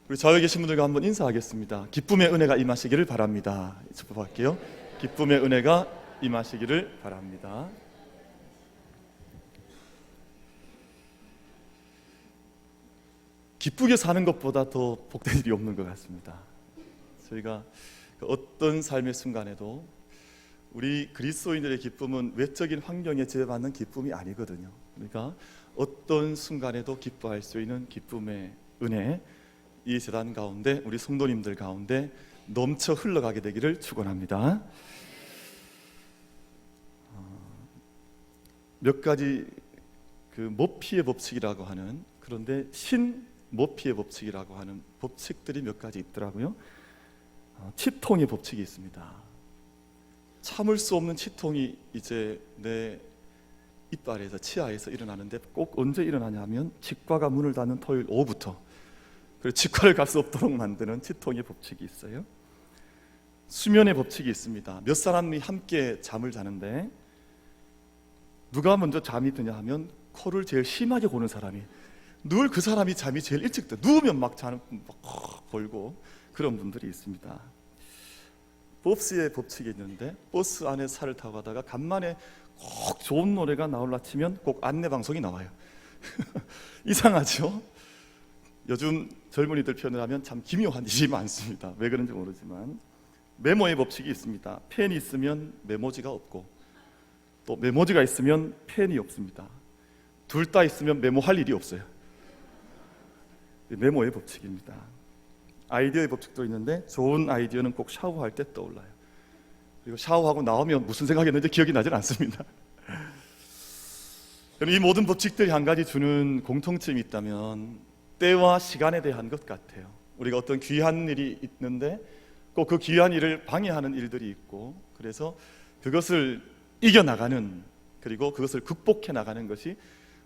우리 좌우에 계신 분들과 한번 인사하겠습니다. 기쁨의 은혜가 임하시기를 바랍니다. 접합할게요. 기쁨의 은혜가 임하시기를 바랍니다. 기쁘게 사는 것보다 더 복된 일이 없는 것 같습니다. 저희가 어떤 삶의 순간에도 우리 그리스도인들의 기쁨은 외적인 환경에 제어받는 기쁨이 아니거든요. 그러니까 어떤 순간에도 기뻐할 수 있는 기쁨의 은혜, 이 재단 가운데 우리 성도님들 가운데 넘쳐 흘러가게 되기를 축원합니다. 몇 가지 모피의 법칙이라고 하는, 그런데 신모피의 법칙이라고 하는 법칙들이 몇 가지 있더라고요. 치통의 법칙이 있습니다. 참을 수 없는 치통이 이제 내 이빨에서 치아에서 일어나는데 꼭 언제 일어나냐면 치과가 문을 닫는 토요일 오후부터, 그리고 치과를 갈 수 없도록 만드는 치통의 법칙이 있어요. 수면의 법칙이 있습니다. 몇 사람이 함께 잠을 자는데 누가 먼저 잠이 드냐 하면 코를 제일 심하게 고는 사람이, 늘 그 사람이 잠이 제일 일찍 들, 누우면 막 자는 막 골고 그런 분들이 있습니다. 버스의 법칙이 있는데 버스 안에 차를 타고 가다가 간만에 꼭 좋은 노래가 나올라 치면 꼭 안내 방송이 나와요. 이상하죠? 요즘 젊은이들 표현을 하면 참 기묘한 일이 많습니다. 왜 그런지 모르지만 메모의 법칙이 있습니다. 펜이 있으면 메모지가 없고 또 메모지가 있으면 펜이 없습니다. 둘 다 있으면 메모할 일이 없어요. 메모의 법칙입니다. 아이디어의 법칙도 있는데 좋은 아이디어는 꼭 샤워할 때 떠올라요. 그리고 샤워하고 나오면 무슨 생각했는지 기억이 나질 않습니다. 이 모든 법칙들이 한 가지 주는 공통점이 있다면 때와 시간에 대한 것 같아요. 우리가 어떤 귀한 일이 있는데 꼭 그 귀한 일을 방해하는 일들이 있고, 그래서 그것을 이겨나가는, 그리고 그것을 극복해 나가는 것이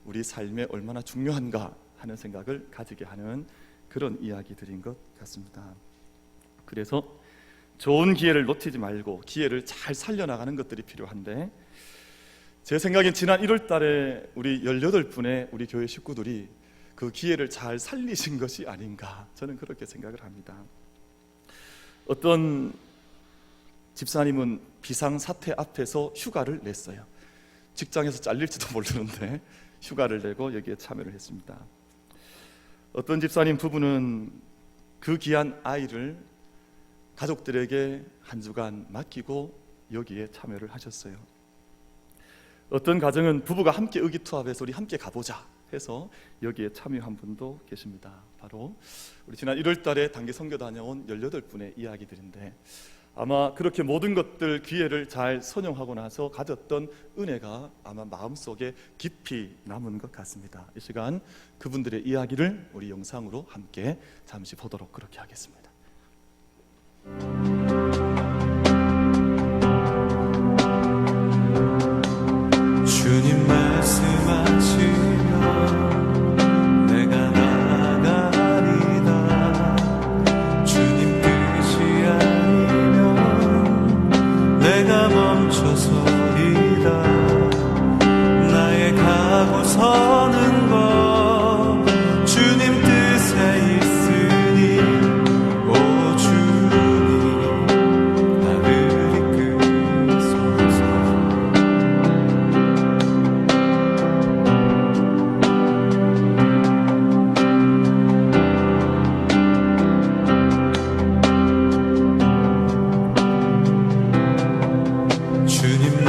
우리 삶에 얼마나 중요한가 하는 생각을 가지게 하는 그런 이야기들인 것 같습니다. 그래서 좋은 기회를 놓치지 말고 기회를 잘 살려나가는 것들이 필요한데, 제 생각엔 지난 1월 달에 우리 18분의 우리 교회 식구들이 그 기회를 잘 살리신 것이 아닌가, 저는 그렇게 생각을 합니다. 어떤 집사님은 비상사태 앞에서 휴가를 냈어요. 직장에서 잘릴지도 모르는데 휴가를 내고 여기에 참여를 했습니다. 어떤 집사님 부부는 그 귀한 아이를 가족들에게 한 주간 맡기고 여기에 참여를 하셨어요. 어떤 가정은 부부가 함께 의기투합해서 우리 함께 가보자 해서 여기에 참여한 분도 계십니다. 바로 우리 지난 1월 달에 단기 선교 다녀온 18분의 이야기들인데, 아마 그렇게 모든 것들 기회를 잘 선용하고 나서 가졌던 은혜가 아마 마음속에 깊이 남은 것 같습니다. 이 시간 그분들의 이야기를 우리 영상으로 함께 잠시 보도록 그렇게 하겠습니다. 주님 말씀하시면 내가 나아가리다. 주님 뜻이 아니면 내가 멈춰서리다. 나의 가고 서는 것 주님 뜻에 있으니 오 주님 나를 이끄소서. 주님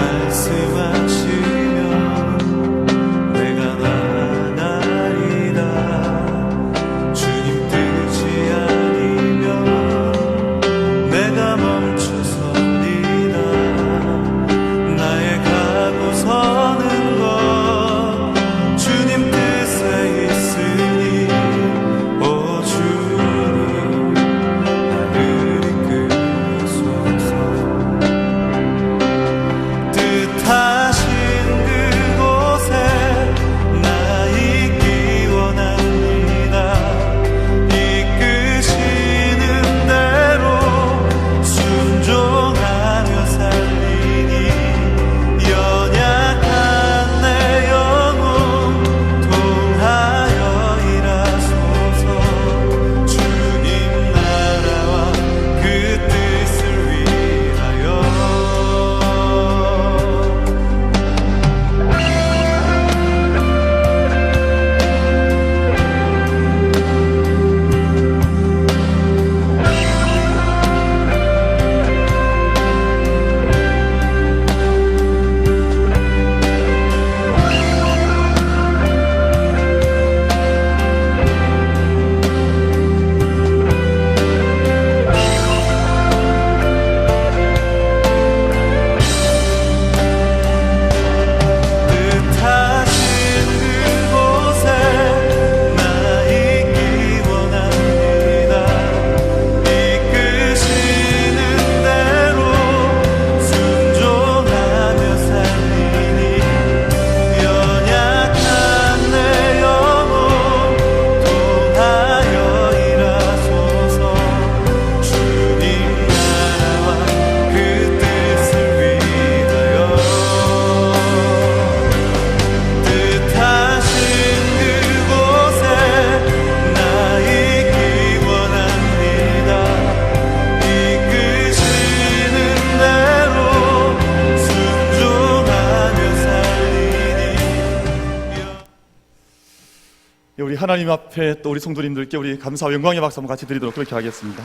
하나님 앞에 또 우리 성도님들께 우리 감사와 영광의 박수 한번 같이 드리도록 그렇게 하겠습니다.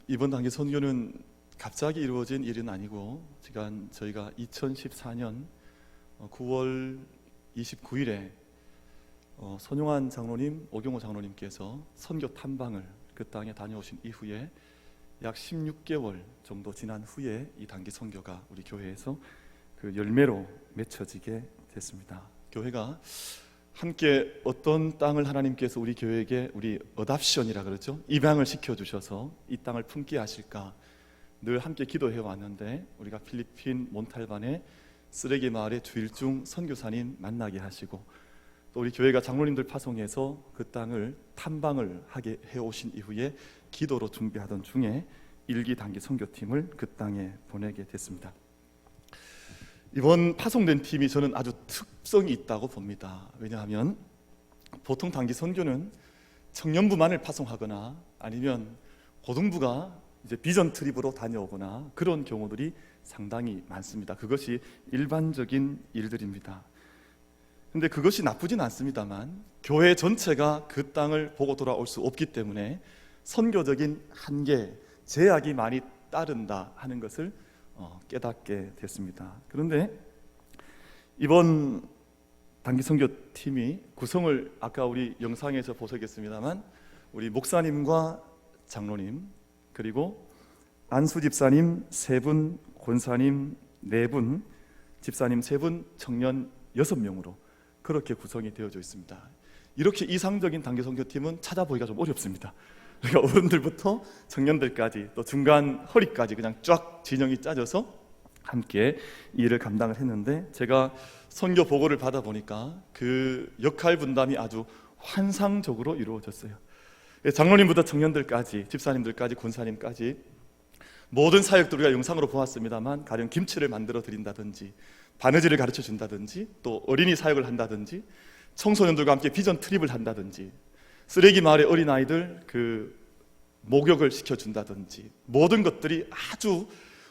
이번 단기 선교는 갑자기 이루어진 일은 아니고 저희가 2014년 9월 29일에 손용환 장로님, 오경호 장로님께서 선교 탐방을 그 땅에 다녀오신 이후에 약 16개월 정도 지난 후에 이 단기 선교가 우리 교회에서 그 열매로 맺혀지게 됐습니다. 교회가 함께 어떤 땅을 하나님께서 우리 교회에게 우리 어답션이라 그러죠, 입양을 시켜주셔서 이 땅을 품게 하실까 늘 함께 기도해 왔는데, 우리가 필리핀 몬탈반의 쓰레기 마을의 주일중 선교사님 만나게 하시고 또 우리 교회가 장로님들 파송해서 그 땅을 탐방을 하게 해오신 이후에 기도로 준비하던 중에 1기 단기 선교팀을 그 땅에 보내게 됐습니다. 이번 파송된 팀이 저는 아주 특성이 있다고 봅니다. 왜냐하면 보통 단기 선교는 청년부만을 파송하거나 아니면 고등부가 이제 비전 트립으로 다녀오거나 그런 경우들이 상당히 많습니다. 그것이 일반적인 일들입니다. 근데 그것이 나쁘진 않습니다만 교회 전체가 그 땅을 보고 돌아올 수 없기 때문에 선교적인 한계, 제약이 많이 따른다 하는 것을 깨닫게 됐습니다. 그런데 이번 단기 선교팀이 구성을 아까 우리 영상에서 보셨겠습니다만 우리 목사님과 장로님, 그리고 안수 집사님 3분, 권사님 4분, 집사님 3분, 청년 6명으로 그렇게 구성이 되어져 있습니다. 이렇게 이상적인 단기 선교팀은 찾아보기가 좀 어렵습니다. 그러니까 어른들부터 청년들까지 또 중간 허리까지 그냥 쫙 진영이 짜져서 함께 이 일을 감당을 했는데, 제가 선교 보고를 받아 보니까 그 역할 분담이 아주 환상적으로 이루어졌어요. 장로님부터 청년들까지, 집사님들까지, 권사님까지 모든 사역들 우리가 영상으로 보았습니다만, 가령 김치를 만들어 드린다든지 바느질을 가르쳐 준다든지 또 어린이 사역을 한다든지 청소년들과 함께 비전 트립을 한다든지 쓰레기 마을의 어린아이들 그 목욕을 시켜준다든지 모든 것들이 아주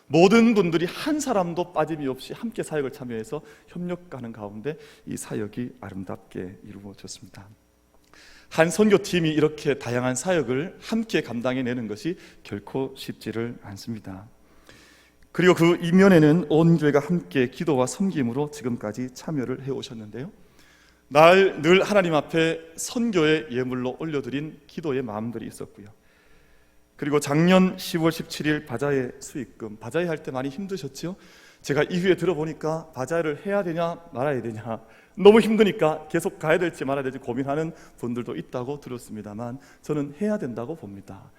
모든 분들이 한 사람도 빠짐이 없이 함께 사역을 참여해서 협력하는 가운데 이 사역이 아름답게 이루어졌습니다. 한 선교팀이 이렇게 다양한 사역을 함께 감당해내는 것이 결코 쉽지를 않습니다. 그리고 그 이면에는 온 교회가 함께 기도와 섬김으로 지금까지 참여를 해오셨는데요, 늘 하나님 앞에 선교의 예물로 올려드린 기도의 마음들이 있었고요. 그리고 작년 10월 17일 바자회 수익금, 바자회 할 때 많이 힘드셨죠? 제가 이후에 들어보니까 바자회를 해야 되냐 말아야 되냐 너무 힘드니까 계속 가야 될지 말아야 될지 고민하는 분들도 있다고 들었습니다만 저는 해야 된다고 봅니다.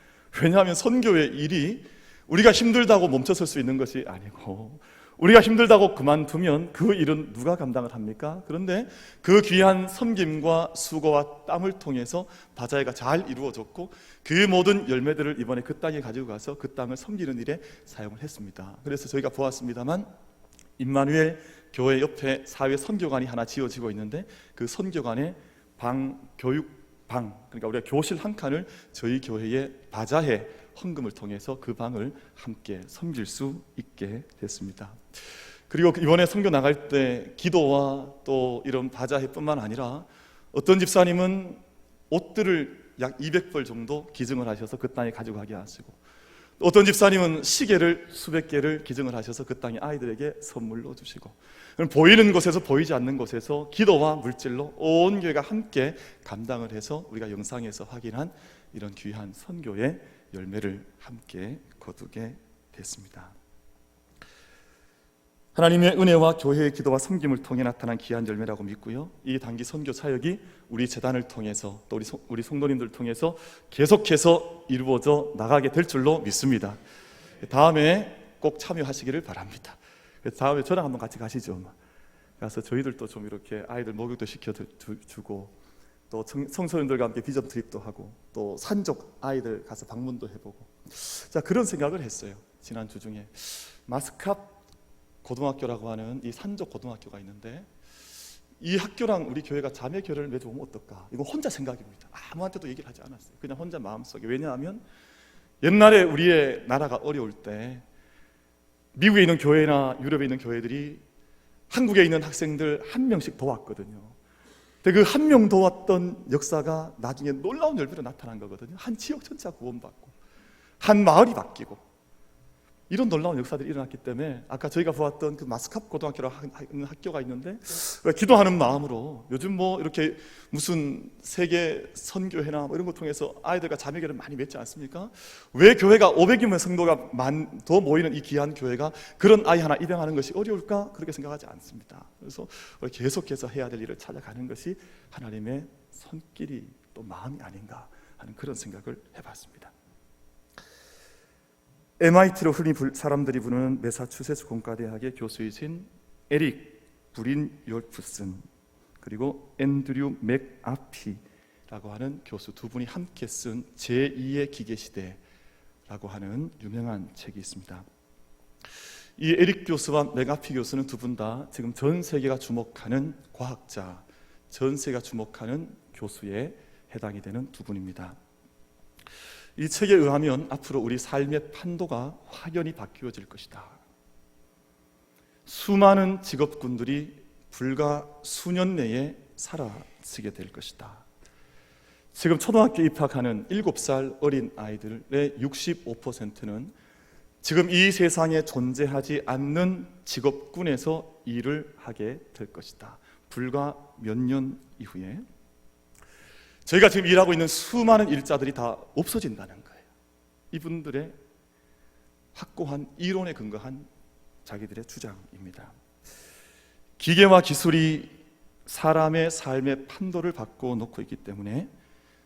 왜냐하면 선교의 일이 우리가 힘들다고 멈춰설 수 있는 것이 아니고 우리가 힘들다고 그만두면 그 일은 누가 감당을 합니까? 그런데 그 귀한 섬김과 수고와 땀을 통해서 바자회가 잘 이루어졌고 그 모든 열매들을 이번에 그 땅에 가지고 가서 그 땅을 섬기는 일에 사용을 했습니다. 그래서 저희가 보았습니다만 임마누엘 교회 옆에 사회 선교관이 하나 지어지고 있는데 그 선교관의 교육방, 그러니까 우리가 교실 한 칸을 저희 교회의 바자회 헌금을 통해서 그 방을 함께 섬길 수 있게 됐습니다. 그리고 이번에 선교 나갈 때 기도와 또 이런 바자회뿐만 아니라 어떤 집사님은 옷들을 약 200벌 정도 기증을 하셔서 그 땅에 가져가게 하시고, 어떤 집사님은 시계를 수백 개를 기증을 하셔서 그 땅에 아이들에게 선물로 주시고, 보이는 곳에서 보이지 않는 곳에서 기도와 물질로 온 교회가 함께 감당을 해서 우리가 영상에서 확인한 이런 귀한 선교의 열매를 함께 거두게 됐습니다. 하나님의 은혜와 교회의 기도와 섬김을 통해 나타난 귀한 열매라고 믿고요, 이 단기 선교 사역이 우리 재단을 통해서 또 우리 성도님들 통해서 계속해서 이루어져 나가게 될 줄로 믿습니다. 다음에 꼭 참여하시기를 바랍니다. 다음에 저랑 한번 같이 가시죠. 가서 저희들도 좀 이렇게 아이들 목욕도 시켜주고 또 청소년들과 함께 비전 트립도 하고 또 산족 아이들 가서 방문도 해보고, 자, 그런 생각을 했어요. 지난주 중에 마스캅 고등학교라고 하는 이 산족 고등학교가 있는데 이 학교랑 우리 교회가 자매 교회를 맺어보면 어떨까? 이거 혼자 생각입니다. 아무한테도 얘기를 하지 않았어요. 그냥 혼자 마음속에. 왜냐하면 옛날에 우리의 나라가 어려울 때 미국에 있는 교회나 유럽에 있는 교회들이 한국에 있는 학생들 한 명씩 도왔거든요. 근데 그 한 명 도왔던 역사가 나중에 놀라운 열매로 나타난 거거든요. 한 지역 전체가 구원받고 한 마을이 바뀌고 이런 놀라운 역사들이 일어났기 때문에 아까 저희가 보았던 그 마스캅 고등학교라는 학교가 있는데 기도하는 마음으로 요즘 뭐 이렇게 무슨 세계 선교회나 뭐 이런 거 통해서 아이들과 자매교를 많이 맺지 않습니까? 왜 교회가 500여명 성도가 더 모이는 이 귀한 교회가 그런 아이 하나 입양하는 것이 어려울까? 그렇게 생각하지 않습니다. 그래서 계속해서 해야 될 일을 찾아가는 것이 하나님의 손길이 또 마음이 아닌가 하는 그런 생각을 해봤습니다. MIT로 흔히 사람들이 부르는 매사추세츠 공과대학의 교수이신 에릭 브린율프슨 그리고 앤드류 맥아피라고 하는 교수 두 분이 함께 쓴 제2의 기계시대라고 하는 유명한 책이 있습니다. 이 에릭 교수와 맥아피 교수는 두 분 다 지금 전 세계가 주목하는 과학자, 전 세계가 주목하는 교수에 해당이 되는 두 분입니다. 이 책에 의하면 앞으로 우리 삶의 판도가 확연히 바뀌어질 것이다. 수많은 직업군들이 불과 수년 내에 사라지게 될 것이다. 지금 초등학교 입학하는 7살 어린 아이들의 65%는 지금 이 세상에 존재하지 않는 직업군에서 일을 하게 될 것이다. 불과 몇 년 이후에 저희가 지금 일하고 있는 수많은 일자들이 다 없어진다는 거예요. 이분들의 확고한 이론에 근거한 자기들의 주장입니다. 기계와 기술이 사람의 삶의 판도를 바꿔 놓고 있기 때문에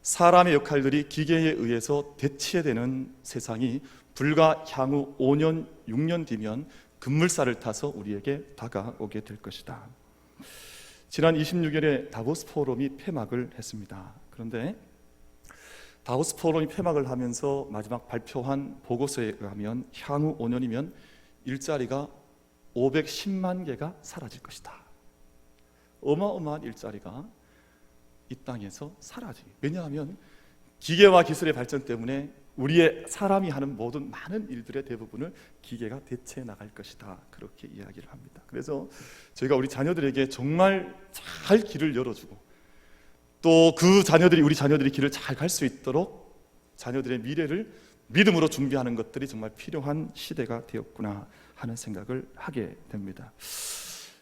사람의 역할들이 기계에 의해서 대체되는 세상이 불과 향후 5년, 6년 뒤면 급물살을 타서 우리에게 다가오게 될 것이다. 지난 26일에 다보스 포럼이 폐막을 했습니다. 그런데 다보스 포럼이 폐막을 하면서 마지막 발표한 보고서에 의하면 향후 5년이면 일자리가 510만 개가 사라질 것이다. 어마어마한 일자리가 이 땅에서 사라지게. 왜냐하면 기계와 기술의 발전 때문에 우리의 사람이 하는 모든 많은 일들의 대부분을 기계가 대체해 나갈 것이다. 그렇게 이야기를 합니다. 그래서 저희가 우리 자녀들에게 정말 잘 길을 열어주고 또 그 자녀들이 우리 자녀들이 길을 잘 갈 수 있도록 자녀들의 미래를 믿음으로 준비하는 것들이 정말 필요한 시대가 되었구나 하는 생각을 하게 됩니다.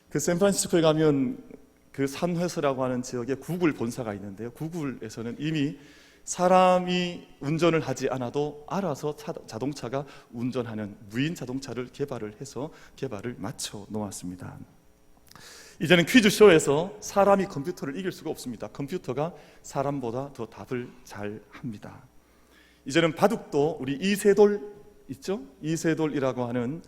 그 샌프란시스코에 가면 그 산회서라고 하는 지역에 구글 본사가 있는데요. 구글에서는 이미 사람이 운전을 하지 않아도 알아서 자동차가 운전하는 무인 자동차를 개발을 해서 개발을 마쳐 놓았습니다. 이제는 퀴즈쇼에서 사람이 컴퓨터를 이길 수가 없습니다. 컴퓨터가 사람보다 더 답을 잘 합니다. 이제는 바둑도 우리 이세돌 있죠? 이세돌이라고 하는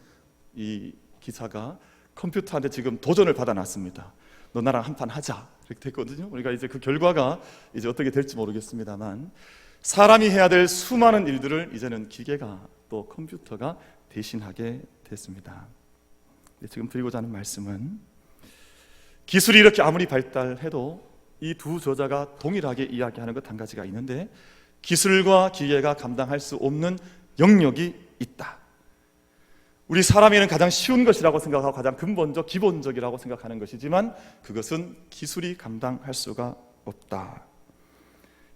이 기사가 컴퓨터한테 지금 도전을 받아놨습니다. 너 나랑 한판 하자 이렇게 됐거든요. 우리가 이제 그 결과가 이제 어떻게 될지 모르겠습니다만 사람이 해야 될 수많은 일들을 이제는 기계가 또 컴퓨터가 대신하게 됐습니다. 지금 드리고자 하는 말씀은 기술이 이렇게 아무리 발달해도 이 두 저자가 동일하게 이야기하는 것 한 가지가 있는데 기술과 기계가 감당할 수 없는 영역이 있다. 우리 사람에게는 가장 쉬운 것이라고 생각하고 가장 근본적, 기본적이라고 생각하는 것이지만 그것은 기술이 감당할 수가 없다.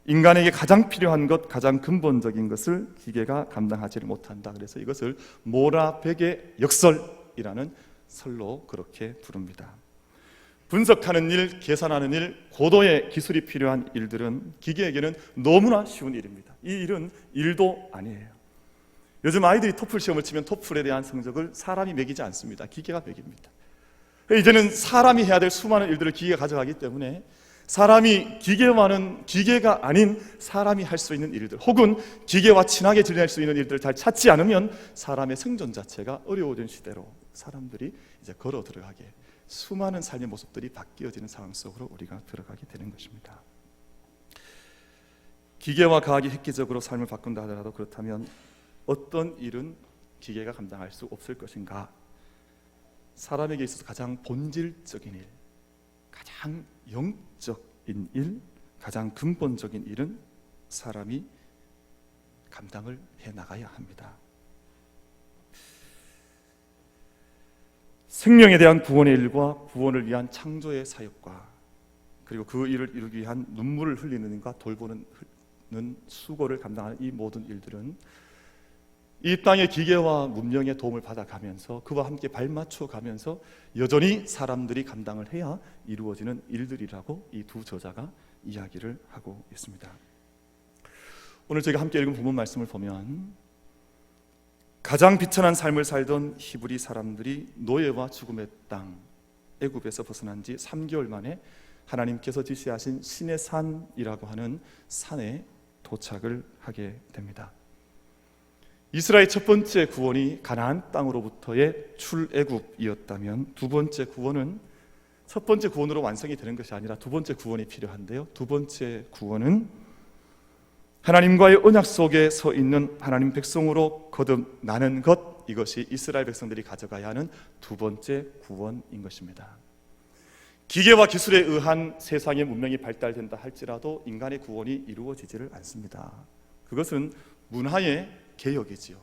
인간에게 가장 필요한 것, 가장 근본적인 것을 기계가 감당하지를 못한다. 그래서 이것을 모라백의 역설이라는 설로 그렇게 부릅니다. 분석하는 일, 계산하는 일, 고도의 기술이 필요한 일들은 기계에게는 너무나 쉬운 일입니다. 이 일은 일도 아니에요. 요즘 아이들이 토플 시험을 치면 토플에 대한 성적을 사람이 매기지 않습니다. 기계가 매깁니다. 이제는 사람이 해야 될 수많은 일들을 기계가 가져가기 때문에 사람이 기계가 아닌 사람이 할 수 있는 일들 혹은 기계와 친하게 지낼 수 있는 일들을 잘 찾지 않으면 사람의 생존 자체가 어려워진 시대로 사람들이 이제 걸어 들어가게 수많은 삶의 모습들이 바뀌어지는 상황 속으로 우리가 들어가게 되는 것입니다. 기계와 과학이 획기적으로 삶을 바꾼다 하더라도 그렇다면 어떤 일은 기계가 감당할 수 없을 것인가? 사람에게 있어서 가장 본질적인 일, 가장 영적인 일, 가장 근본적인 일은 사람이 감당을 해나가야 합니다. 생명에 대한 구원의 일과 구원을 위한 창조의 사역과 그리고 그 일을 이루기 위한 눈물을 흘리는 일과 돌보는 수고를 감당하는 이 모든 일들은 이 땅의 기계와 문명의 도움을 받아가면서 그와 함께 발맞춰 가면서 여전히 사람들이 감당을 해야 이루어지는 일들이라고 이 두 저자가 이야기를 하고 있습니다. 오늘 저희가 함께 읽은 본문 말씀을 보면 가장 비천한 삶을 살던 히브리 사람들이 노예와 죽음의 땅 애굽에서 벗어난 지 3개월 만에 하나님께서 지시하신 신의 산이라고 하는 산에 도착을 하게 됩니다. 이스라엘의 첫 번째 구원이 가나안 땅으로부터의 출애굽이었다면 두 번째 구원은 첫 번째 구원으로 완성이 되는 것이 아니라 두 번째 구원이 필요한데요. 두 번째 구원은 하나님과의 언약 속에 서 있는 하나님 백성으로 거듭나는 것, 이것이 이스라엘 백성들이 가져가야 하는 두 번째 구원인 것입니다. 기계와 기술에 의한 세상의 문명이 발달된다 할지라도 인간의 구원이 이루어지지를 않습니다. 그것은 문화의 개혁이지요.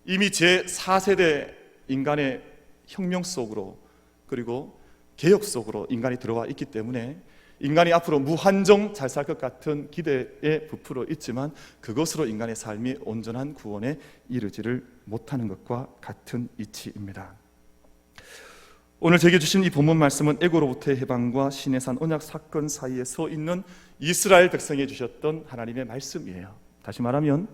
이미 제4세대 인간의 혁명 속으로 그리고 개혁 속으로 인간이 들어와 있기 때문에 인간이 앞으로 무한정 잘 살 것 같은 기대에 부풀어 있지만 그것으로 인간의 삶이 온전한 구원에 이르지를 못하는 것과 같은 이치입니다. 오늘 제게 주신 이 본문 말씀은 애고로부터의 해방과 시내산 언약 사건 사이에 서 있는 이스라엘 백성에 주셨던 하나님의 말씀이에요. 다시 말하면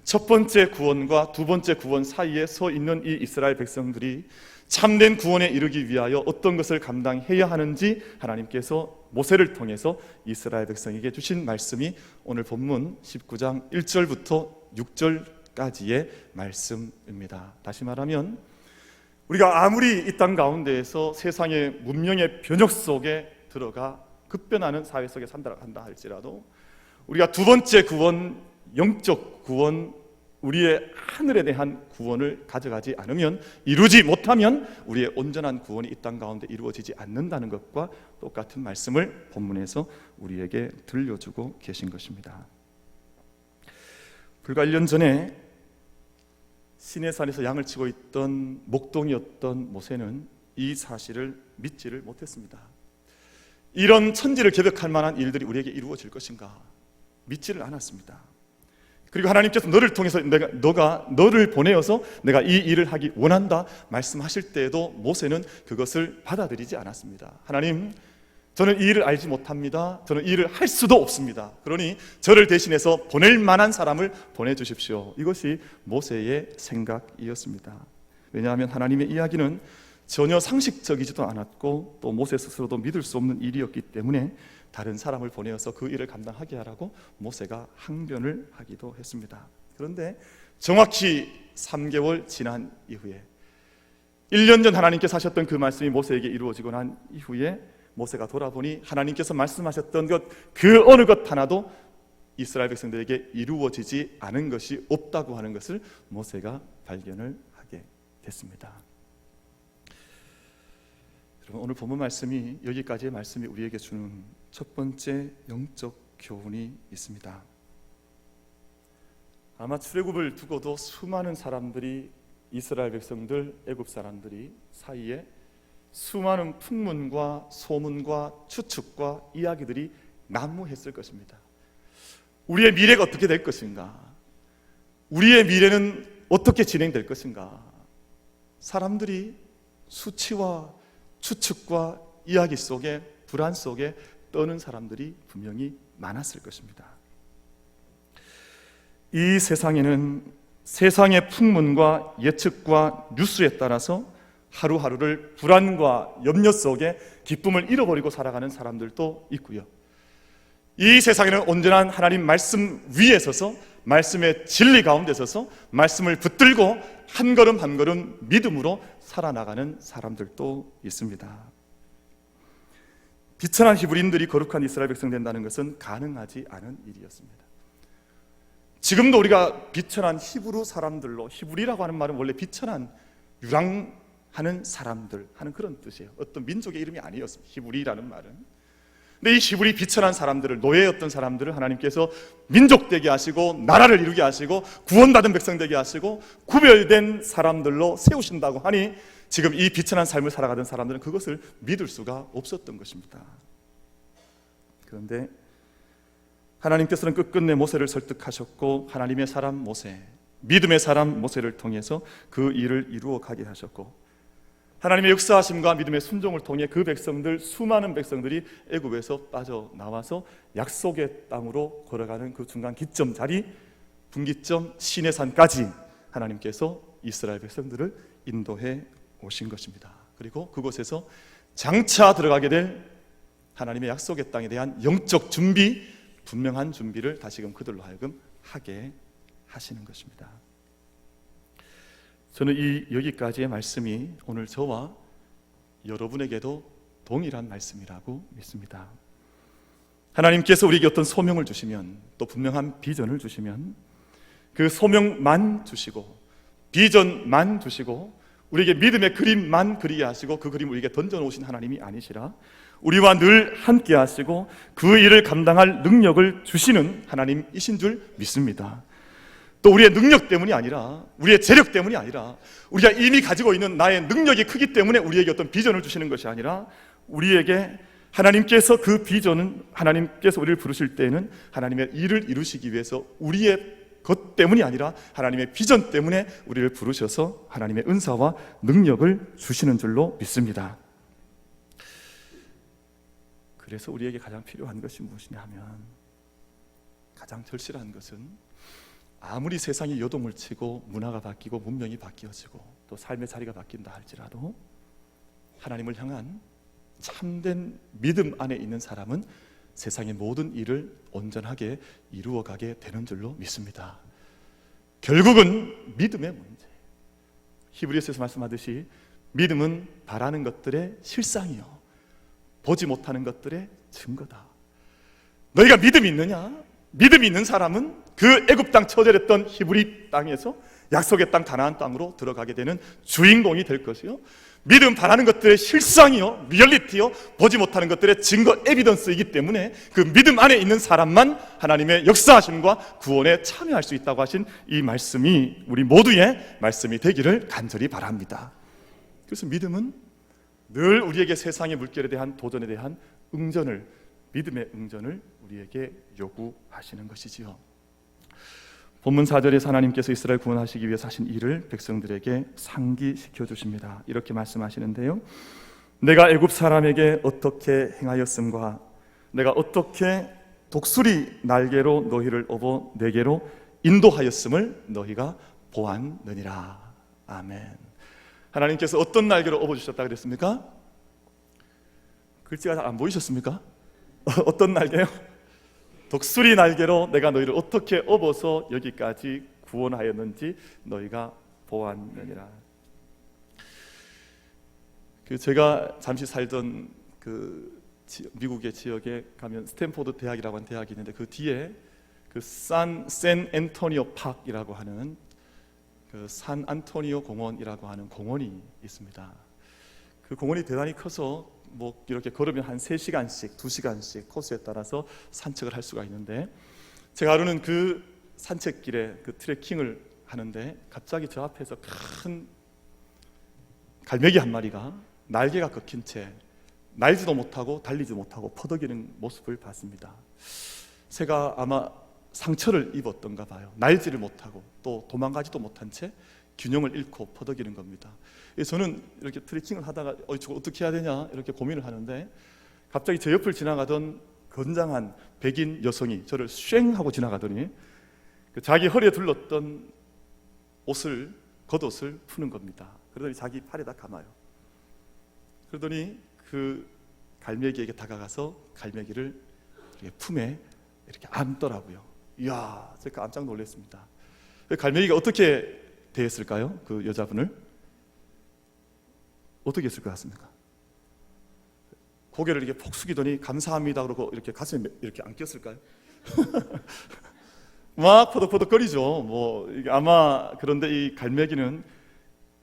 첫 번째 구원과 두 번째 구원 사이에 서 있는 이 이스라엘 백성들이 참된 구원에 이르기 위하여 어떤 것을 감당해야 하는지 하나님께서 모세를 통해서 이스라엘 백성에게 주신 말씀이 오늘 본문 19장 1절부터 6절까지의 말씀입니다. 다시 말하면 우리가 아무리 이 땅 가운데에서 세상의 문명의 변혁 속에 들어가 급변하는 사회 속에 산다 할지라도 우리가 두 번째 구원, 영적 구원, 우리의 하늘에 대한 구원을 가져가지 않으면, 이루지 못하면 우리의 온전한 구원이 이 땅 가운데 이루어지지 않는다는 것과 똑같은 말씀을 본문에서 우리에게 들려주고 계신 것입니다. 불과 1년 전에 시내산에서 양을 치고 있던 목동이었던 모세는 이 사실을 믿지를 못했습니다. 이런 천지를 개벽할 만한 일들이 우리에게 이루어질 것인가 믿지를 않았습니다. 그리고 하나님께서 너를 통해서 너를 보내어서 내가 이 일을 하기 원한다 말씀하실 때에도 모세는 그것을 받아들이지 않았습니다. 하나님, 저는 이 일을 알지 못합니다. 저는 이 일을 할 수도 없습니다. 그러니 저를 대신해서 보낼 만한 사람을 보내주십시오. 이것이 모세의 생각이었습니다. 왜냐하면 하나님의 이야기는 전혀 상식적이지도 않았고 또 모세 스스로도 믿을 수 없는 일이었기 때문에 다른 사람을 보내어서 그 일을 감당하게 하라고 모세가 항변을 하기도 했습니다. 그런데 정확히 3개월 지난 이후에 1년 전 하나님께서 하셨던 그 말씀이 모세에게 이루어지고 난 이후에 모세가 돌아보니 하나님께서 말씀하셨던 것 그 어느 것 하나도 이스라엘 백성들에게 이루어지지 않은 것이 없다고 하는 것을 모세가 발견을 하게 됐습니다. 여러분, 오늘 본문 말씀이 여기까지의 말씀이 우리에게 주는 첫 번째 영적 교훈이 있습니다. 아마 출애굽을 두고도 수많은 사람들이, 이스라엘 백성들, 애굽 사람들이 사이에 수많은 풍문과 소문과 추측과 이야기들이 난무했을 것입니다. 우리의 미래가 어떻게 될 것인가? 우리의 미래는 어떻게 진행될 것인가? 사람들이 수치와 추측과 이야기 속에, 불안 속에 떠는 사람들이 분명히 많았을 것입니다. 이 세상에는 세상의 풍문과 예측과 뉴스에 따라서 하루하루를 불안과 염려 속에 기쁨을 잃어버리고 살아가는 사람들도 있고요. 이 세상에는 온전한 하나님 말씀 위에 서서 말씀의 진리 가운데 서서 말씀을 붙들고 한 걸음 한 걸음 믿음으로 살아나가는 사람들도 있습니다. 비천한 히브리인들이 거룩한 이스라엘 백성 된다는 것은 가능하지 않은 일이었습니다. 지금도 우리가 비천한 히브리 사람들로, 히브리라고 하는 말은 원래 비천한 유랑하는 사람들 하는 그런 뜻이에요. 어떤 민족의 이름이 아니었습니다. 히브리라는 말은. 근데 이 히브리 비천한 사람들을, 노예였던 사람들을 하나님께서 민족 되게 하시고 나라를 이루게 하시고 구원받은 백성 되게 하시고 구별된 사람들로 세우신다고 하니 지금 이 비천한 삶을 살아가던 사람들은 그것을 믿을 수가 없었던 것입니다. 그런데 하나님께서는 끝끝내 모세를 설득하셨고 하나님의 사람 모세, 믿음의 사람 모세를 통해서 그 일을 이루어 가게 하셨고 하나님의 역사하심과 믿음의 순종을 통해 그 백성들, 수많은 백성들이 애굽에서 빠져나와서 약속의 땅으로 걸어가는 그 중간 기점 자리, 분기점 시내산까지 하나님께서 이스라엘 백성들을 인도해 오신 것입니다. 그리고 그곳에서 장차 들어가게 될 하나님의 약속의 땅에 대한 영적 준비, 분명한 준비를 다시금 그들로 하여금 하게 하시는 것입니다. 저는 여기까지의 말씀이 오늘 저와 여러분에게도 동일한 말씀이라고 믿습니다. 하나님께서 우리에게 어떤 소명을 주시면, 또 분명한 비전을 주시면 그 소명만 주시고 비전만 주시고 우리에게 믿음의 그림만 그리게 하시고 그 그림을 우리에게 던져놓으신 하나님이 아니시라 우리와 늘 함께 하시고 그 일을 감당할 능력을 주시는 하나님이신 줄 믿습니다. 또 우리의 능력 때문이 아니라, 우리의 재력 때문이 아니라, 우리가 이미 가지고 있는 나의 능력이 크기 때문에 우리에게 어떤 비전을 주시는 것이 아니라, 우리에게 하나님께서 그 비전은, 하나님께서 우리를 부르실 때에는 하나님의 일을 이루시기 위해서 우리의 것 때문이 아니라 하나님의 비전 때문에 우리를 부르셔서 하나님의 은사와 능력을 주시는 줄로 믿습니다. 그래서 우리에게 가장 필요한 것이 무엇이냐 하면, 가장 절실한 것은 아무리 세상이 요동을 치고 문화가 바뀌고 문명이 바뀌어지고 또 삶의 자리가 바뀐다 할지라도 하나님을 향한 참된 믿음 안에 있는 사람은 세상의 모든 일을 온전하게 이루어가게 되는 줄로 믿습니다. 결국은 믿음의 문제. 히브리서에서 말씀하듯이 믿음은 바라는 것들의 실상이요 보지 못하는 것들의 증거다. 너희가 믿음이 있느냐? 믿음이 있는 사람은 그 애굽 땅 처절했던 히브리 땅에서 약속의 땅 가나안 땅으로 들어가게 되는 주인공이 될 것이요, 믿음 바라는 것들의 실상이요 리얼리티요 보지 못하는 것들의 증거 에비던스이기 때문에 그 믿음 안에 있는 사람만 하나님의 역사하심과 구원에 참여할 수 있다고 하신 이 말씀이 우리 모두의 말씀이 되기를 간절히 바랍니다. 그래서 믿음은 늘 우리에게 세상의 물결에 대한 도전에 대한 응전을, 믿음의 응전을 우리에게 요구하시는 것이지요. 본문 4절에서 하나님께서 이스라엘 구원하시기 위해서 하신 일을 백성들에게 상기시켜 주십니다. 이렇게 말씀하시는데요, 내가 애굽 사람에게 어떻게 행하였음과 내가 어떻게 독수리 날개로 너희를 업어 내게로 인도하였음을 너희가 보았느니라. 아멘. 하나님께서 어떤 날개로 업어주셨다 그랬습니까? 글자가 잘 안 보이셨습니까? 어떤 날개요? 독수리 날개로 내가 너희를 어떻게 업어서 여기까지 구원하였는지 너희가 보았느니라. 제가 잠시 살던 미국의 지역에 가면 스탠포드 대학이라고 하는 대학이 있는데 그 뒤에 샌 앤토니오 파크이라고 하는 산 안토니오 공원이라고 하는 공원이 있습니다. 그 공원이 대단히 커서 이렇게 걸으면 한 3시간씩, 2시간씩 코스에 따라서 산책을 할 수가 있는데, 제가 하루는 그 산책길에 트레킹을 하는데 갑자기 저 앞에서 큰 갈매기 한 마리가 날개가 꺾인 채 날지도 못하고 달리지 못하고 퍼덕이는 모습을 봤습니다. 새가 아마 상처를 입었던가 봐요. 날지를 못하고 또 도망가지도 못한 채 균형을 잃고 퍼덕이는 겁니다. 저는 이렇게 트레킹을 하다가 저거 어떻게 해야 되냐 이렇게 고민을 하는데, 갑자기 제 옆을 지나가던 건장한 백인 여성이 저를 쉥 하고 지나가더니 자기 허리에 둘렀던 겉옷을 푸는 겁니다. 그러더니 자기 팔에다 감아요. 그러더니 그 갈매기에게 다가가서 갈매기를 품에 이렇게 안더라고요. 이야, 제가 깜짝 놀랐습니다. 갈매기가 어떻게 대했을까요? 그 여자분을 어떻게 했을 것 같습니까? 고개를 이렇게 폭 숙이더니 감사합니다 그러고 이렇게 가슴에 이렇게 안 꼈을까요? 막 포덕포덕거리죠. 아마 그런데 이 갈매기는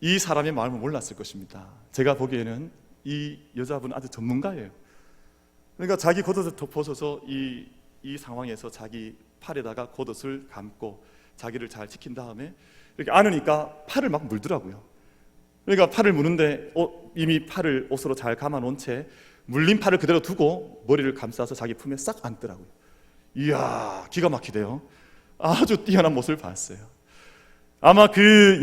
이 사람의 마음을 몰랐을 것입니다. 제가 보기에는 이 여자분은 아주 전문가예요. 그러니까 자기 겉옷을 벗어서 이 상황에서 자기 팔에다가 겉옷을 감고 자기를 잘 지킨 다음에 이렇게 안으니까 팔을 막 물더라고요. 그러니까 팔을 무는데 이미 팔을 옷으로 잘 감아 놓은 채 물린 팔을 그대로 두고 머리를 감싸서 자기 품에 싹 안더라고요. 이야, 기가 막히대요. 아주 뛰어난 모습을 봤어요. 아마 그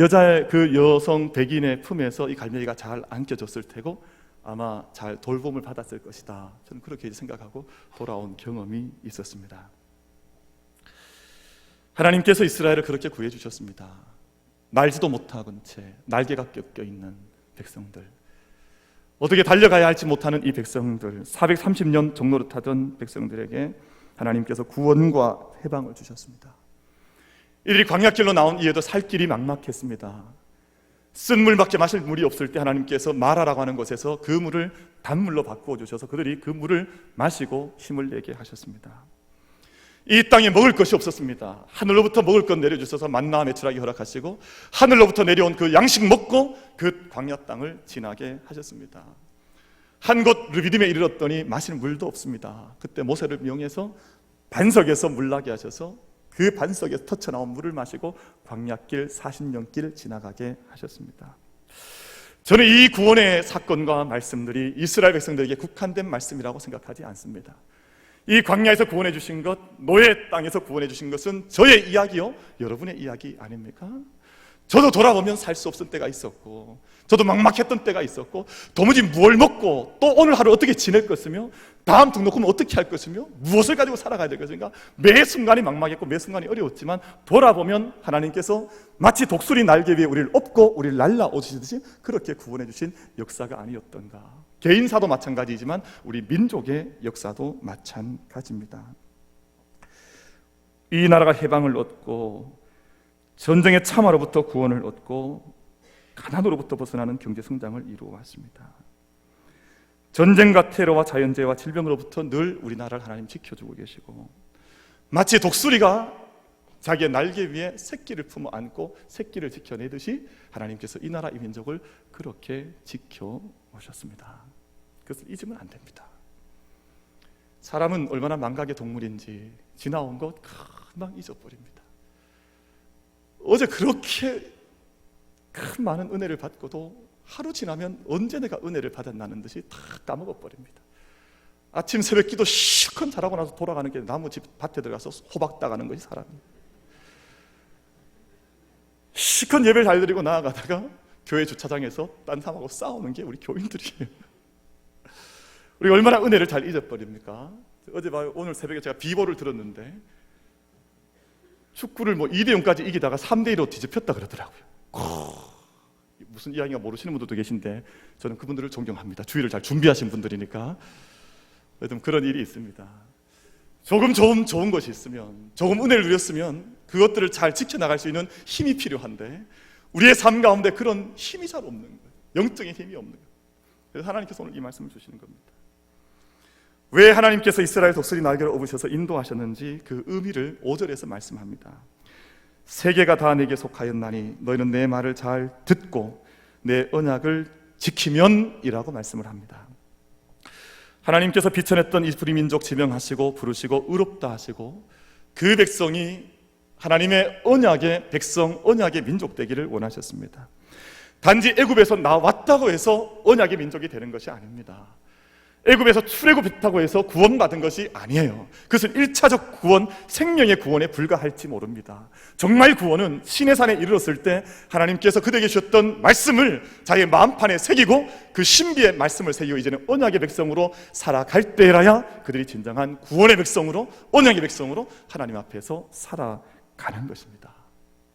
여성 백인의 품에서 이 갈매기가 잘 안겨졌을 테고 아마 잘 돌봄을 받았을 것이다. 저는 그렇게 생각하고 돌아온 경험이 있었습니다. 하나님께서 이스라엘을 그렇게 구해 주셨습니다. 날지도 못하건 채 날개가 껴 있는 백성들, 어떻게 달려가야 할지 못하는 이 백성들, 430년 종노릇하던 백성들에게 하나님께서 구원과 해방을 주셨습니다. 이들이 광야길로 나온 이에도 살 길이 막막했습니다. 쓴 물밖에 마실 물이 없을 때 하나님께서 마라라고 하는 곳에서 그 물을 단물로 바꾸어 주셔서 그들이 그 물을 마시고 힘을 내게 하셨습니다. 이 땅에 먹을 것이 없었습니다. 하늘로부터 먹을 것 내려주셔서 만나와 메추라기 허락하시고 하늘로부터 내려온 그 양식 먹고 그 광야 땅을 지나게 하셨습니다. 한 곳 르비딤에 이르렀더니 마실 물도 없습니다. 그때 모세를 이용해서 반석에서 물 나게 하셔서 그 반석에서 터쳐나온 물을 마시고 광야길 40년길 지나가게 하셨습니다. 저는 이 구원의 사건과 말씀들이 이스라엘 백성들에게 국한된 말씀이라고 생각하지 않습니다. 이 광야에서 구원해 주신 것, 노예 땅에서 구원해 주신 것은 저의 이야기요, 여러분의 이야기 아닙니까? 저도 돌아보면 살 수 없을 때가 있었고, 저도 막막했던 때가 있었고, 도무지 뭘 먹고 또 오늘 하루 어떻게 지낼 것이며 다음 등록금은 어떻게 할 것이며 무엇을 가지고 살아가야 될 것인가, 매 순간이 막막했고 매 순간이 어려웠지만 돌아보면 하나님께서 마치 독수리 날개 위에 우리를 업고 우리를 날라오시듯이 그렇게 구원해 주신 역사가 아니었던가. 개인사도 마찬가지지만 우리 민족의 역사도 마찬가지입니다. 이 나라가 해방을 얻고 전쟁의 참화로부터 구원을 얻고 가난으로부터 벗어나는 경제 성장을 이루어 왔습니다. 전쟁과 테러와 자연재해와 질병으로부터 늘 우리나라를 하나님 지켜주고 계시고, 마치 독수리가 자기의 날개 위에 새끼를 품어 안고 새끼를 지켜내듯이 하나님께서 이 나라 이 민족을 그렇게 지켜오셨습니다. 그것을 잊으면 안 됩니다. 사람은 얼마나 망각의 동물인지 지나온 것 금방 잊어버립니다. 어제 그렇게 큰 많은 은혜를 받고도 하루 지나면 언제 내가 은혜를 받았나는 듯이 다 까먹어버립니다. 아침 새벽 기도 실컷 잘하고 나서 돌아가는 게 나무 집 밭에 들어가서 호박 따가는 것이 사람이에요. 실컷 예배를 잘 드리고 나아가다가 교회 주차장에서 딴 사람하고 싸우는 게 우리 교인들이에요. 우리가 얼마나 은혜를 잘 잊어버립니까? 어제 봐요. 오늘 새벽에 제가 비보를 들었는데 축구를 2대0까지 이기다가 3대1로 뒤집혔다 그러더라고요. 무슨 이야기가 모르시는 분들도 계신데 저는 그분들을 존경합니다. 주의를 잘 준비하신 분들이니까. 여튼 그런 일이 있습니다. 조금 좋은 것이 있으면, 조금 은혜를 누렸으면 그것들을 잘 지켜나갈 수 있는 힘이 필요한데 우리의 삶 가운데 그런 힘이 잘 없는 거예요. 영적인 힘이 없는 거예요. 그래서 하나님께서 오늘 이 말씀을 주시는 겁니다. 왜 하나님께서 이스라엘 독수리 날개를 업으셔서 인도하셨는지 그 의미를 5절에서 말씀합니다. 세계가 다 내게 속하였나니 너희는 내 말을 잘 듣고 내 언약을 지키면 이라고 말씀을 합니다. 하나님께서 비천했던 이스라엘 민족 지명하시고 부르시고 의롭다 하시고 그 백성이 하나님의 언약의 백성, 언약의 민족 되기를 원하셨습니다. 단지 애굽에서 나왔다고 해서 언약의 민족이 되는 것이 아닙니다. 애굽에서 출애굽했다고 해서 구원받은 것이 아니에요. 그것은 1차적 구원, 생명의 구원에 불과할지 모릅니다. 정말 구원은 시내산에 이르렀을 때 하나님께서 그들에게 주셨던 말씀을 자기의 마음판에 새기고 그 신비의 말씀을 새기고 이제는 언약의 백성으로 살아갈 때라야 그들이 진정한 구원의 백성으로, 언약의 백성으로 하나님 앞에서 살아가는 것입니다.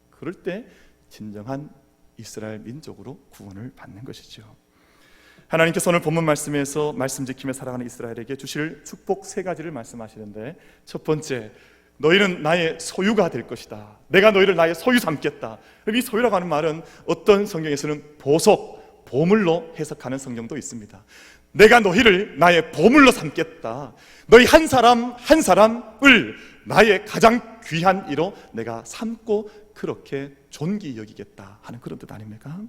그럴 때 진정한 이스라엘 민족으로 구원을 받는 것이죠. 하나님께서 오늘 본문 말씀에서 말씀 지키며 살아가는 이스라엘에게 주실 축복 3가지를 말씀하시는데, 첫 번째, 너희는 나의 소유가 될 것이다. 내가 너희를 나의 소유 삼겠다. 이 소유라고 하는 말은 어떤 성경에서는 보석, 보물로 해석하는 성경도 있습니다. 내가 너희를 나의 보물로 삼겠다. 너희 한 사람 한 사람을 나의 가장 귀한 이로 내가 삼고 그렇게 존귀 여기겠다 하는 그런 뜻 아닙니까?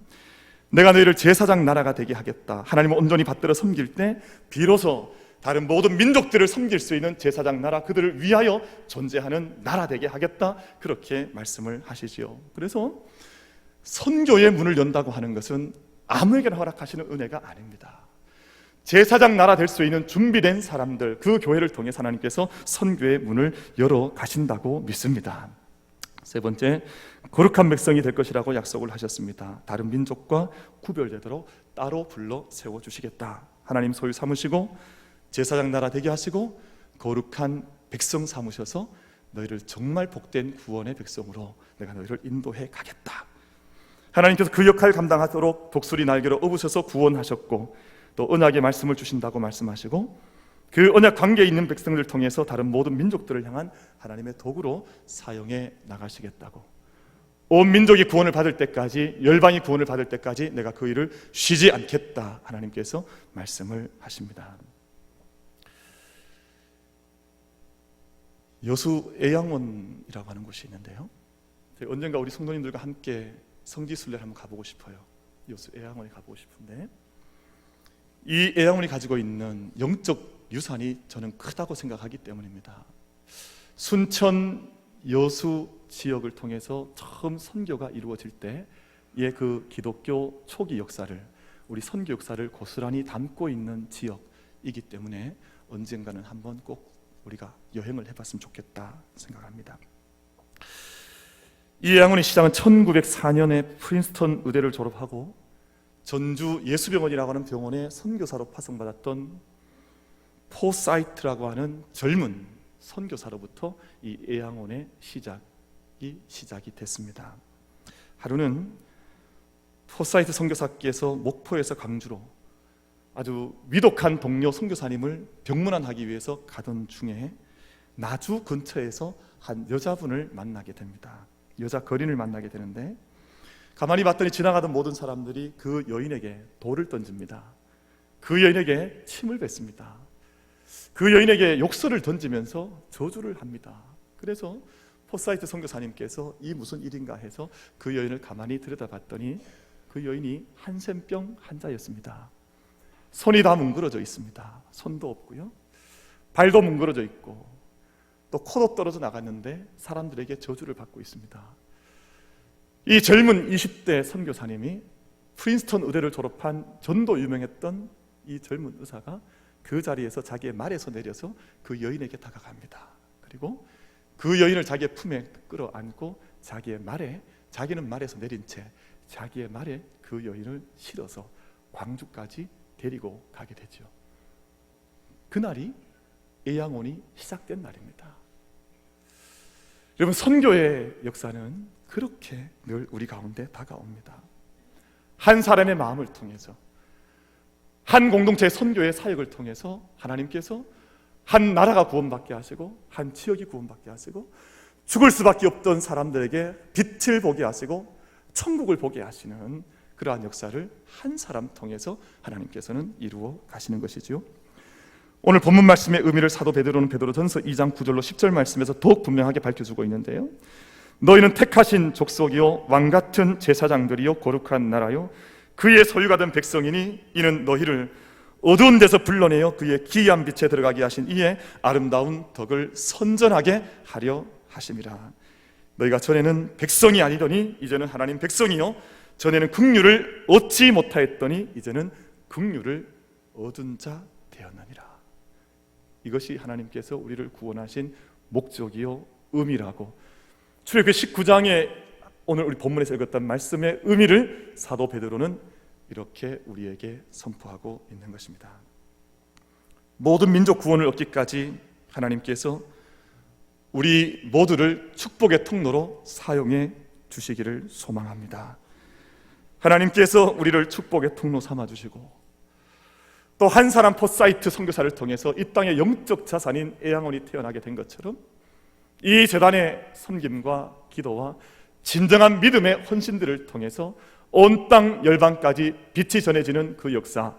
내가 너희를 제사장 나라가 되게 하겠다. 하나님을 온전히 받들어 섬길 때 비로소 다른 모든 민족들을 섬길 수 있는 제사장 나라, 그들을 위하여 존재하는 나라 되게 하겠다, 그렇게 말씀을 하시지요. 그래서 선교의 문을 연다고 하는 것은 아무에게나 허락하시는 은혜가 아닙니다. 제사장 나라 될 수 있는 준비된 사람들, 그 교회를 통해 하나님께서 선교의 문을 열어 가신다고 믿습니다. 세 번째, 거룩한 백성이 될 것이라고 약속을 하셨습니다. 다른 민족과 구별되도록 따로 불러 세워주시겠다. 하나님 소유 삼으시고 제사장 나라 되게 하시고 거룩한 백성 삼으셔서 너희를 정말 복된 구원의 백성으로 내가 너희를 인도해 가겠다. 하나님께서 그 역할을 감당하도록 독수리 날개로 업으셔서 구원하셨고 또 언약의 말씀을 주신다고 말씀하시고 그 언약 관계에 있는 백성들 통해서 다른 모든 민족들을 향한 하나님의 도구로 사용해 나가시겠다고, 온 민족이 구원을 받을 때까지, 열방이 구원을 받을 때까지 내가 그 일을 쉬지 않겠다 하나님께서 말씀을 하십니다. 여수 애양원이라고 하는 곳이 있는데요, 언젠가 우리 성도님들과 함께 성지순례를 한번 가보고 싶어요. 여수 애양원에 가보고 싶은데, 이 애양원이 가지고 있는 영적 유산이 저는 크다고 생각하기 때문입니다. 순천 여수 지역을 통해서 처음 선교가 이루어질 때의 그 기독교 초기 역사를, 우리 선교 역사를 고스란히 담고 있는 지역이기 때문에 언젠가는 한번 꼭 우리가 여행을 해봤으면 좋겠다 생각합니다. 이 애양원의 시장은 1904년에 프린스턴 의대를 졸업하고 전주 예수병원이라고 하는 병원에 선교사로 파송받았던 포사이트라고 하는 젊은 선교사로부터 이 애양원의 시작이 됐습니다. 하루는 포사이트 선교사께서 목포에서 광주로 아주 위독한 동료 선교사님을 병문안하기 위해서 가던 중에 나주 근처에서 한 여자분을 만나게 됩니다. 여자 거린을 만나게 되는데, 가만히 봤더니 지나가던 모든 사람들이 그 여인에게 돌을 던집니다. 그 여인에게 침을 뱉습니다. 그 여인에게 욕설을 던지면서 저주를 합니다. 그래서 포사이트 선교사님께서 이 무슨 일인가 해서 그 여인을 가만히 들여다봤더니 그 여인이 한센병 환자였습니다. 손이 다 뭉그러져 있습니다. 손도 없고요, 발도 뭉그러져 있고 또 코도 떨어져 나갔는데 사람들에게 저주를 받고 있습니다. 이 젊은 20대 선교사님이 프린스턴 의대를 졸업한 전도 유명했던 이 젊은 의사가 그 자리에서 자기의 말에서 내려서 그 여인에게 다가갑니다. 그리고 그 여인을 자기의 품에 끌어안고 자기는 말에서 내린 채 자기의 말에 그 여인을 실어서 광주까지 데리고 가게 되죠. 그날이 애양원이 시작된 날입니다. 여러분, 선교의 역사는 그렇게 늘 우리 가운데 다가옵니다. 한 사람의 마음을 통해서, 한 공동체의 선교의 사역을 통해서 하나님께서 한 나라가 구원받게 하시고 한 지역이 구원받게 하시고 죽을 수밖에 없던 사람들에게 빛을 보게 하시고 천국을 보게 하시는 그러한 역사를 한 사람 통해서 하나님께서는 이루어 가시는 것이지요. 오늘 본문 말씀의 의미를 사도 베드로는 베드로전서 2장 9절로 10절 말씀에서 더욱 분명하게 밝혀주고 있는데요, 너희는 택하신 족속이요 왕같은 제사장들이요 거룩한 나라요 그의 소유가 된 백성이니 이는 너희를 어두운 데서 불러내어 그의 기이한 빛에 들어가게 하신 이의 아름다운 덕을 선전하게 하려 하심이라. 너희가 전에는 백성이 아니더니 이제는 하나님 백성이요 전에는 긍휼을 얻지 못하였더니 이제는 긍휼을 얻은 자 되었느니라. 이것이 하나님께서 우리를 구원하신 목적이요 의미라고, 출애굽기 19장에 오늘 우리 본문에서 읽었던 말씀의 의미를 사도 베드로는 이렇게 우리에게 선포하고 있는 것입니다. 모든 민족 구원을 얻기까지 하나님께서 우리 모두를 축복의 통로로 사용해 주시기를 소망합니다. 하나님께서 우리를 축복의 통로 삼아주시고 또 한 사람 포사이트 선교사를 통해서 이 땅의 영적 자산인 애양원이 태어나게 된 것처럼 이 재단의 섬김과 기도와 진정한 믿음의 헌신들을 통해서 온 땅 열방까지 빛이 전해지는 그 역사,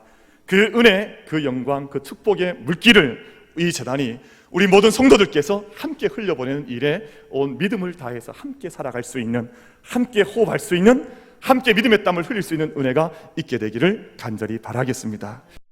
그 은혜, 그 영광, 그 축복의 물길을 이 재단이 우리 모든 성도들께서 함께 흘려보내는 일에 온 믿음을 다해서 함께 살아갈 수 있는, 함께 호흡할 수 있는, 함께 믿음의 땀을 흘릴 수 있는 은혜가 있게 되기를 간절히 바라겠습니다.